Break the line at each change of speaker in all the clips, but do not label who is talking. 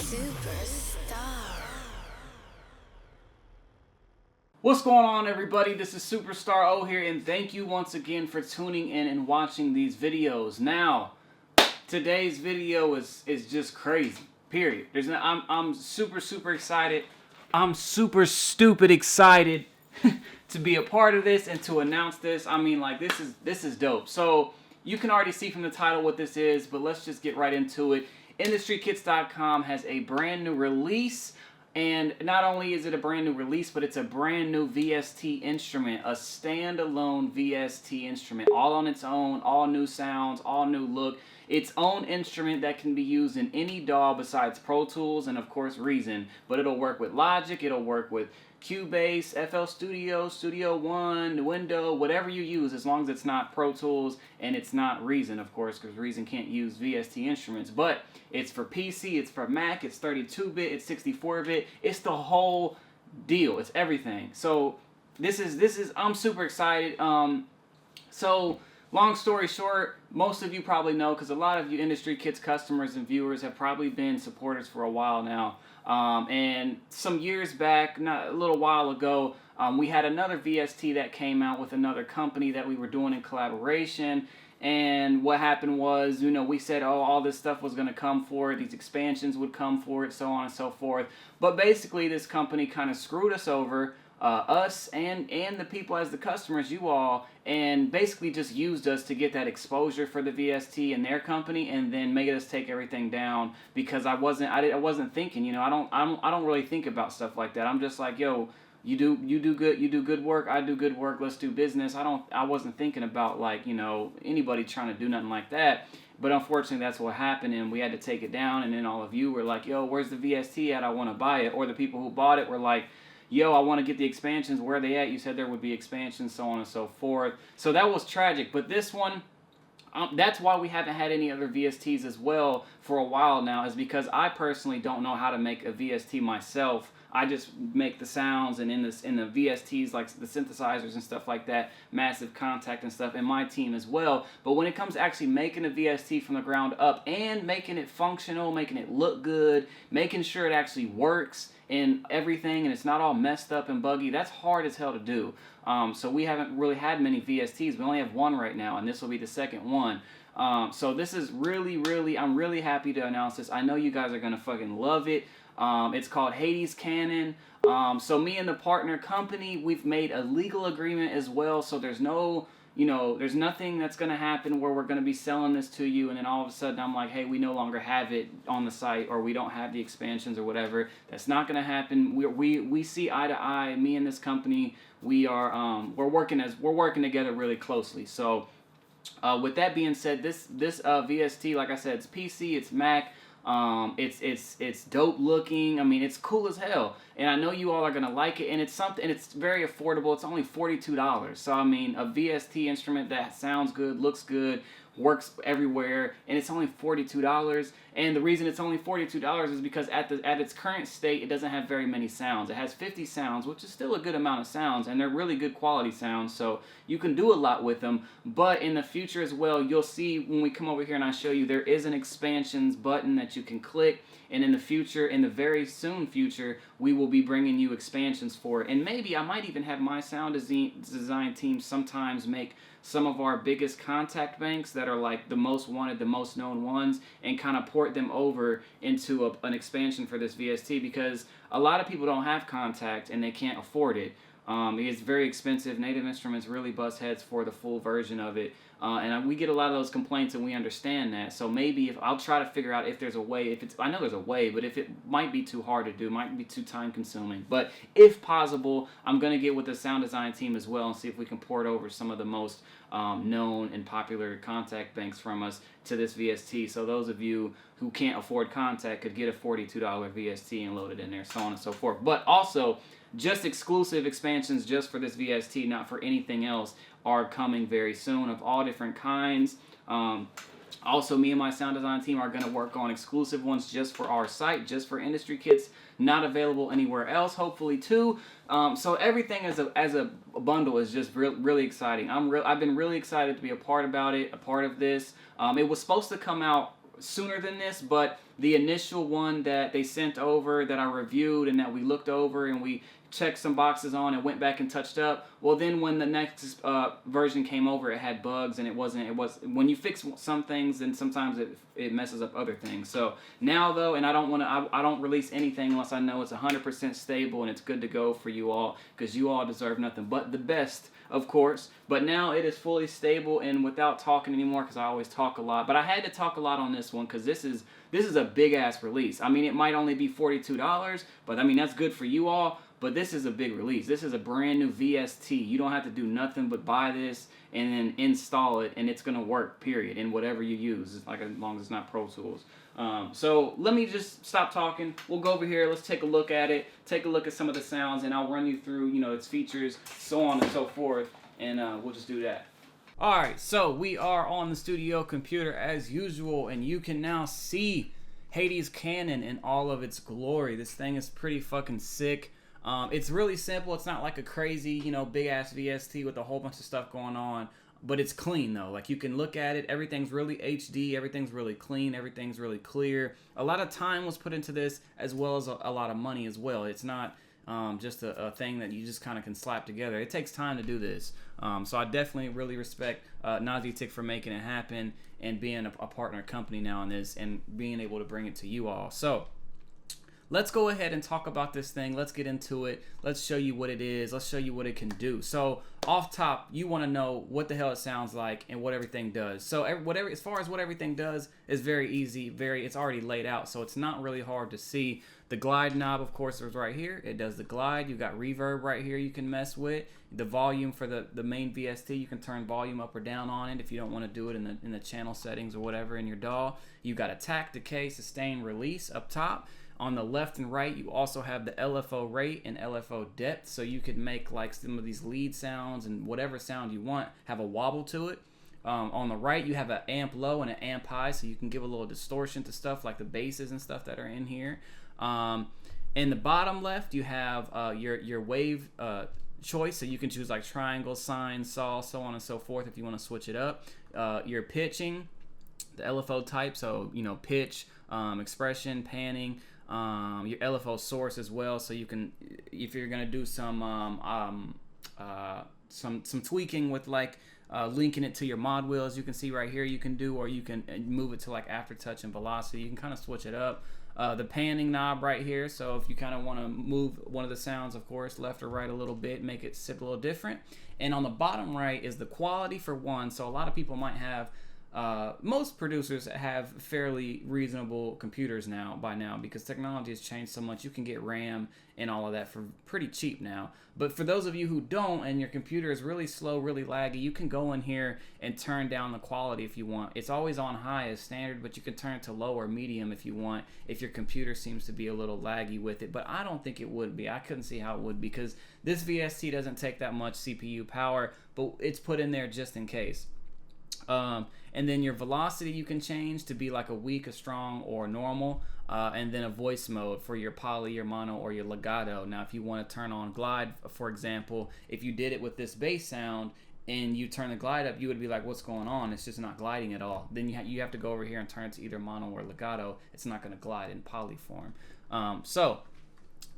Superstar.
What's going on, everybody? This is Superstar O here, and thank you once again for tuning in and watching these videos. Now, today's video is just crazy. Period. I'm super excited. I'm super stupid excited to be a part of this and to announce this. I mean, like, this is dope. So you can already see from the title what this is, but let's just get right into it. IndustryKits.com has a brand new release. And not only is it a brand new release, but it's a brand new VST instrument, a standalone VST instrument, all on its own, all new sounds, all new look. Its own instrument that can be used in any DAW besides Pro Tools and, of course, Reason. But it'll work with Logic, it'll work with Cubase, FL Studio, Studio One, Window, whatever you use, as long as it's not Pro Tools and it's not Reason, of course, because Reason can't use VST instruments. But it's for PC, it's for Mac, it's 32-bit, it's 64-bit, it's the whole deal, it's everything. So this is I'm super excited. So long story short, most of you probably know, because a lot of you Industry Kits customers and viewers have probably been supporters for a while now. And some years back, not a little while ago, we had another VST that came out with another company that we were doing in collaboration. And what happened was, we said, oh, all this stuff was going to come for it. These expansions would come for it, so on and so forth. But basically, this company kind of screwed us over, us and the people as the customers, you all, and basically just used us to get that exposure for the VST and their company, and then made us take everything down I wasn't thinking, I don't really think about stuff like that. I'm just like, yo, you do good work, I do good work, let's do business. I wasn't thinking about, like, anybody trying to do nothing like that. But unfortunately, that's what happened, and we had to take it down. And then all of you were like, yo, where's the VST at? I want to buy it. Or the people who bought it were like, yo, I want to get the expansions. Where are they at? You said there would be expansions, so on and so forth. So that was tragic. But this one, that's why we haven't had any other VSTs as well for a while now, is because I personally don't know how to make a VST myself. I just make the sounds, and in the VSTs, like the synthesizers and stuff like that, massive contact and stuff, and my team as well. But when it comes to actually making a VST from the ground up and making it functional, making it look good, making sure it actually works and everything, and it's not all messed up and buggy, that's hard as hell to do. So we haven't really had many VSTs. We only have one right now, and this will be the second one. So this is really, I'm really happy to announce this. I know you guys are going to fucking love it. It's called Hades Cannon. So me and the partner company, we've made a legal agreement as well. So there's no, there's nothing that's going to happen where we're going to be selling this to you, and then all of a sudden I'm like, hey, we no longer have it on the site, or we don't have the expansions or whatever. That's not going to happen. We see eye to eye. Me and this company, we are we're working together really closely. So with that being said, this VST, like I said, it's PC, it's Mac. It's dope looking. I mean, it's cool as hell, and I know you all are gonna like it. And it's very affordable. It's only $42. So I mean, a VST instrument that sounds good, looks good, works everywhere, and it's only $42. And the reason it's only $42 is because at its current state, it doesn't have very many sounds. It has 50 sounds, which is still a good amount of sounds, and they're really good quality sounds, so you can do a lot with them. But in the future as well, you'll see when we come over here and I show you, there is an expansions button that you can click. And in the future, in the very soon future, we will be bringing you expansions for it. And maybe I might even have my sound design team sometimes make some of our biggest contact banks that are like the most wanted, the most known ones, and kind of port them over into an expansion for this VST, because a lot of people don't have contact and they can't afford it. It's very expensive. Native Instruments really bust heads for the full version of it. And we get a lot of those complaints, and we understand that. So maybe I'll try to figure out if there's a way. I know there's a way, but if it might be too hard to do, might be too time consuming. But if possible, I'm gonna get with the sound design team as well and see if we can port over some of the most known and popular contact banks from us to this VST. So those of you who can't afford contact could get a $42 VST and load it in there, so on and so forth. But also, just exclusive expansions just for this VST, not for anything else, are coming very soon of all different kinds. Also, me and my sound design team are going to work on exclusive ones just for our site, just for Industry Kits, not available anywhere else, hopefully too. So everything as a bundle is just really exciting. I've been really excited to be a part of this. It was supposed to come out sooner than this, but the initial one that they sent over that I reviewed and that we looked over and we checked some boxes on and went back and touched up. Well, then when the next version came over, it had bugs, and it was when you fix some things, then sometimes it messes up other things. So now though, and I don't release anything unless I know it's 100% stable and it's good to go for you all, because you all deserve nothing but the best, of course. But now it is fully stable, and without talking anymore, because I always talk a lot, but I had to talk a lot on this one because this is a big ass release. I mean, it might only be $42, but I mean that's good for you all. But this is a big release. This is a brand new VST. You don't have to do nothing but buy this and then install it, and it's gonna work. Period. In whatever you use, like as long as it's not Pro Tools. So let me just stop talking. We'll go over here. Let's take a look at it. Take a look at some of the sounds, and I'll run you through, its features, so on and so forth. And we'll just do that. All right. So we are on the studio computer as usual, and you can now see Hades Cannon in all of its glory. This thing is pretty fucking sick. It's really simple. It's not like a crazy, big ass VST with a whole bunch of stuff going on, but it's clean though. Like you can look at it, everything's really HD, everything's really clean, everything's really clear. A lot of time was put into this, as well as a lot of money as well. It's not just a thing that you just kind of can slap together. It takes time to do this. So I definitely really respect Nazitik for making it happen and being a partner company now in this and being able to bring it to you all. So let's go ahead and talk about this thing. Let's get into it. Let's show you what it is. Let's show you what it can do. So off top, you want to know what the hell it sounds like and what everything does. So as far as what everything does is very easy. It's already laid out, so it's not really hard to see. The glide knob, of course, is right here. It does the glide. You got reverb right here you can mess with. The volume for the main VST, you can turn volume up or down on it if you don't want to do it in the channel settings or whatever in your DAW. You got attack, decay, sustain, release up top. On the left and right, you also have the LFO rate and LFO depth, so you could make like some of these lead sounds and whatever sound you want have a wobble to it. On the right, you have an amp low and an amp high, so you can give a little distortion to stuff like the basses and stuff that are in here. In the bottom left, you have your wave choice, so you can choose like triangle, sine, saw, so on and so forth if you want to switch it up. Your pitching, the LFO type, so pitch, expression, panning. Your LFO source as well, so you can, if you're gonna do some tweaking with like linking it to your mod wheel, as you can see right here, you can do, or you can move it to like aftertouch and velocity. You can kind of switch it up. The panning knob right here, so if you kind of want to move one of the sounds, of course, left or right a little bit, make it sit a little different. And on the bottom right is the quality for one. So a lot of people might have most producers have fairly reasonable computers by now because technology has changed so much. You can get RAM and all of that for pretty cheap now. But for those of you who don't and your computer is really slow, really laggy, you can go in here and turn down the quality if you want. It's always on high as standard, but you can turn it to low or medium if you want, if your computer seems to be a little laggy with it. But I don't think it would be. I couldn't see how it would, because this VST doesn't take that much CPU power, but it's put in there just in case. And then your velocity you can change to be like a weak, a strong, or normal, and then a voice mode for your poly, your mono, or your legato. Now if you want to turn on glide, for example, if you did it with this bass sound and you turn the glide up, you would be like, what's going on? It's just not gliding at all. Then you have to go over here and turn it to either mono or legato. It's not going to glide in poly form. So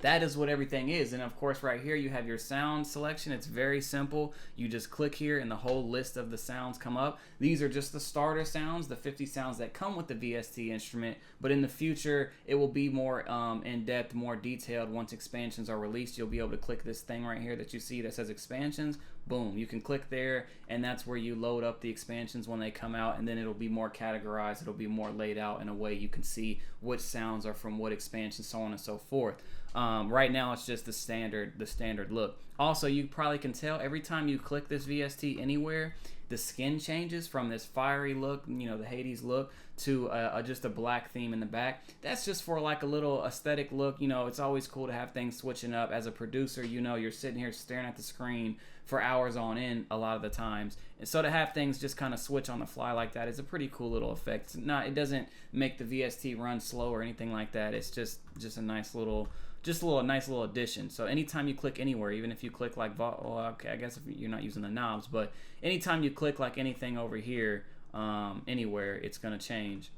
that is what everything is. And of course right here you have your sound selection. It's very simple. You just click here and the whole list of the sounds come up. These are just the starter sounds, the 50 sounds that come with the VST instrument, but in the future it will be more in-depth, more detailed. Once expansions are released, you'll be able to click this thing right here that you see that says expansions. Boom, you can click there, and that's where you load up the expansions when they come out, and then it'll be more categorized. It'll be more laid out in a way you can see which sounds are from what expansion, so on and so forth. Right now it's just the standard look. Also, you probably can tell every time you click this VST anywhere, the skin changes from this fiery look, the Hades look, to just a black theme in the back. That's just for like a little aesthetic look. It's always cool to have things switching up. As a producer, you're sitting here staring at the screen for hours on end a lot of the times, and so to have things just kind of switch on the fly like that is a pretty cool little effect. It doesn't make the VST run slow or anything like that. It's just a nice little addition. So anytime you click anywhere, even if you click like, okay, I guess if you're not using the knobs, but anytime you click like anything over here, anywhere, it's gonna change.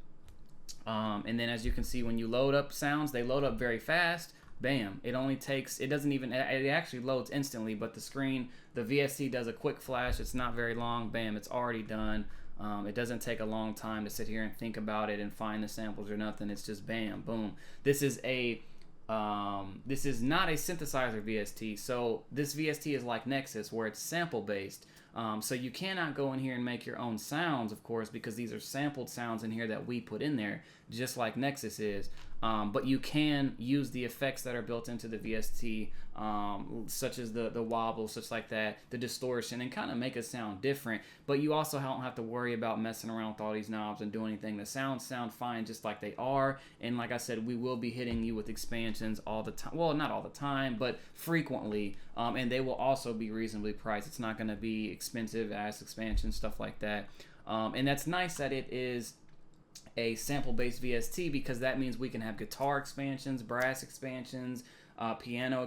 And then as you can see, when you load up sounds, they load up very fast. Bam, it only takes, it doesn't even, it actually loads instantly, but the screen, the VST does a quick flash. It's not very long. Bam, it's already done. It doesn't take a long time to sit here and think about it and find the samples or nothing. It's just bam, boom. This is not a synthesizer VST. So this VST is like Nexus, where it's sample based. So you cannot go in here and make your own sounds, of course, because these are sampled sounds in here that we put in there, just like Nexus is. But you can use the effects that are built into the VST, such as the wobble, such like that, the distortion, and kind of make it sound different. But you also don't have to worry about messing around with all these knobs and doing anything. The sounds sound fine just like they are. And like I said, we will be hitting you with expansions all the time. Well, not all the time, but frequently. And they will also be reasonably priced. It's not going to be expensive as expansions, stuff like that. And that's nice that it is a sample-based VST, because that means we can have guitar expansions, brass expansions, piano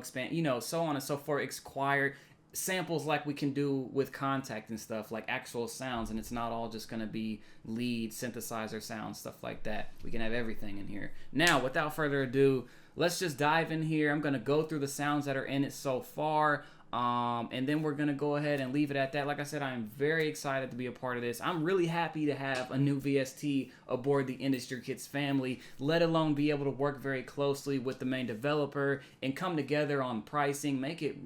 so on and so forth, choir samples like we can do with Contact and stuff, like actual sounds, and it's not all just going to be lead synthesizer sounds, stuff like that. We can have everything in here. Now, without further ado, let's just dive in here. I'm going to go through the sounds that are in it so far. And then we're going to go ahead and leave it at that. Like I said, I'm very excited to be a part of this. I'm really happy to have a new VST aboard the Industry Kits family, let alone be able to work very closely with the main developer and come together on pricing, make it,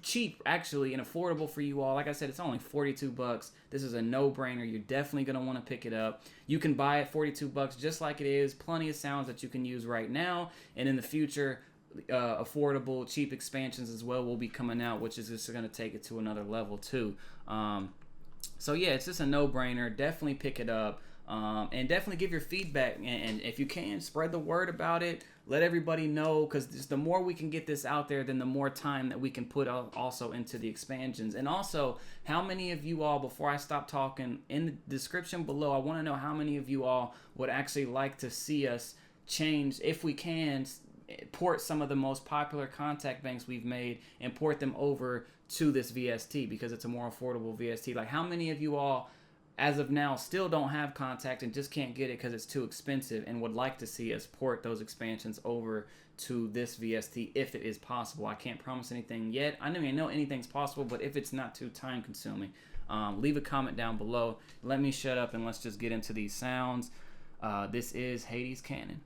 cheap actually and affordable for you all. Like I said, it's only 42 bucks. This is a no-brainer. You're definitely going to want to pick it up. You can buy it 42 bucks just like it is. Plenty of sounds that you can use right now and in the future. Affordable, cheap expansions as well will be coming out, which is just going to take it to another level too. So yeah, it's just a no-brainer. Definitely pick it up, and definitely give your feedback, and if you can, spread the word about it. Let everybody know, because the more we can get this out there, then the more time that we can put also into the expansions. And also, how many of you all, before I stop talking, in the description below, I want to know how many of you all would actually like to see us change, if we can, port some of the most popular Contact banks we've made and port them over to this VST, because it's a more affordable VST. Like, how many of you all, as of now, still don't have Contact and just can't get it because it's too expensive, and would like to see us port those expansions over to this VST if it is possible? I can't promise anything yet. I don't even know anything's possible, but if it's not too time consuming, leave a comment down below. Let me shut up and let's just get into these sounds. This is Hades Cannon.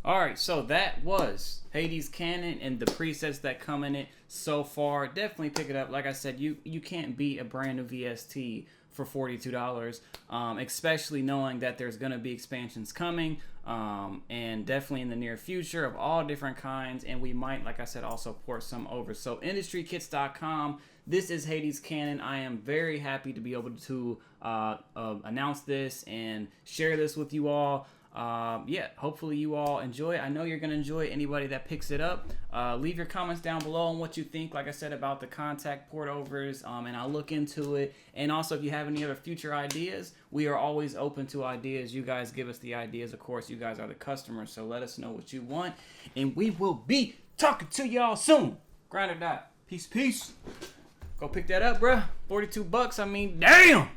All right, so that was Hades Cannon and the presets that come in it so far. Definitely pick it up. Like I said, you can't beat a brand new VST for $42, especially knowing that there's going to be expansions coming, and definitely in the near future of all different kinds, and we might, like I said, also port some over. So industrykits.com. This is Hades Cannon. I am very happy to be able to announce this and share this with you all. Yeah, hopefully you all enjoy it. I know you're going to enjoy it. Anybody that picks it up, leave your comments down below on what you think, like I said, about the contact port overs, and I'll look into it. And also, if you have any other future ideas, we are always open to ideas. You guys give us the ideas. Of course, you guys are the customers, so let us know what you want, and we will be talking to y'all soon. Grind or die. Peace, peace. Go pick that up, bruh. $42. I mean, damn.